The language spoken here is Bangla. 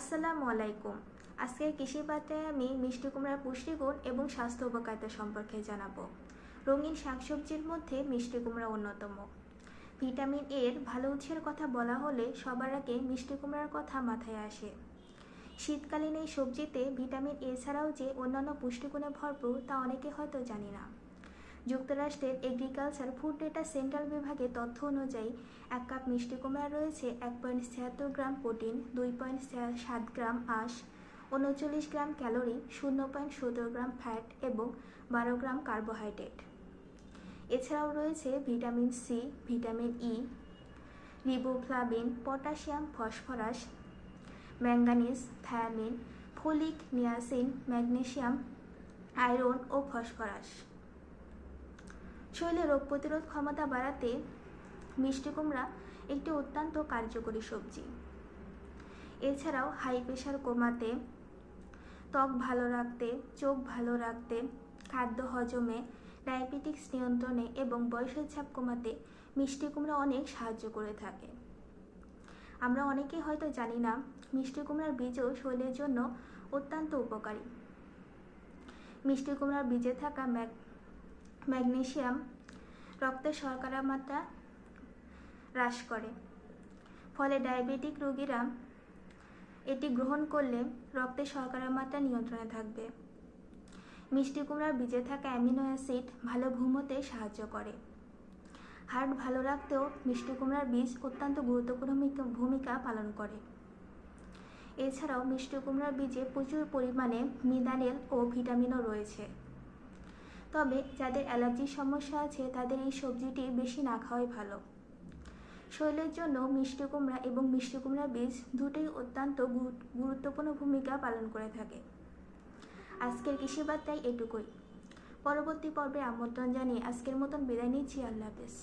আসসালামু আলাইকুম। আজকের কৃষি বার্তায় আমি মিষ্টি কুমড়ার পুষ্টিগুণ এবং স্বাস্থ্য উপকারিতা সম্পর্কে জানাবো। রঙিন শাকসবজির মধ্যে মিষ্টি কুমড়া অন্যতম। ভিটামিন এর ভালো উৎসের কথা বলা হলে সবার আগে মিষ্টি কুমড়ার কথা মাথায় আসে। শীতকালীন এই সবজিতে ভিটামিন এ ছাড়াও যে অন্যান্য পুষ্টিগুণে ভরপুর তা অনেকে হয়তো জানি না। যুক্তরাষ্ট্রের এগ্রিকালচার ফুড ডেটা সেন্ট্রাল বিভাগের তথ্য অনুযায়ী 1 কাপ মিষ্টি কুমড়ায় রয়েছে 1.76 গ্রাম প্রোটিন, 2.7 গ্রাম আঁশ, 39 গ্রাম ক্যালোরি, 0.17 গ্রাম ফ্যাট এবং 12 গ্রাম কার্বোহাইড্রেট। এছাড়াও রয়েছে vitamin C, vitamin E, riboflavin, potassium, phosphorus, manganese, thiamine, folic, niacin, magnesium, iron ও ফসফরাস। শরীরে রোগ প্রতিরোধ ক্ষমতা বাড়াতে মিষ্টি কুমড়া একটি অত্যন্ত কার্যকরী সবজি। এছাড়াও হাই প্রেশার কমাতে, ত্বক ভালো রাখতে, চোখ ভালো রাখতে, খাদ্য হজমে, ডায়াবেটিক্স নিয়ন্ত্রণে এবং বয়সের চাপ কমাতে মিষ্টি কুমড়া অনেক সাহায্য করে থাকে। আমরা অনেকেই হয়তো জানি না মিষ্টি কুমড়ার বীজও শরীরের জন্য অত্যন্ত উপকারী। মিষ্টি কুমড়ার বীজে থাকা ম্যাগনেসিয়াম রক্তে শর্করার মাত্রা হ্রাস করে, ফলে ডায়াবেটিক রোগীরা এটি গ্রহণ করলে রক্তে শর্করার মাত্রা নিয়ন্ত্রণে থাকবে। মিষ্টি কুমড়ার বীজে থাকা অ্যামিনো অ্যাসিড ভালো ঘুমোতে সাহায্য করে। হার্ট ভালো রাখতেও মিষ্টি কুমড়ার বীজ অত্যন্ত গুরুত্বপূর্ণ ভূমিকা পালন করে। এছাড়াও মিষ্টি কুমড়ার বীজে প্রচুর পরিমাণে মিনারেল ও ভিটামিনও রয়েছে। তবে যাদের অ্যালার্জির সমস্যা আছে তাদের এই সবজিটি বেশি না খাওয়াই ভালো। শরীরের জন্য মিষ্টি কুমড়া এবং মিষ্টি কুমড়ার বীজ দুটোই অত্যন্ত গুরুত্বপূর্ণ ভূমিকা পালন করে থাকে। আজকের কৃষি বার্তায় এটুকুই। পরবর্তী পর্বে আমন্ত্রণ জানিয়ে আজকের মতন বিদায় নিচ্ছি। আল্লাহ হাফেজ।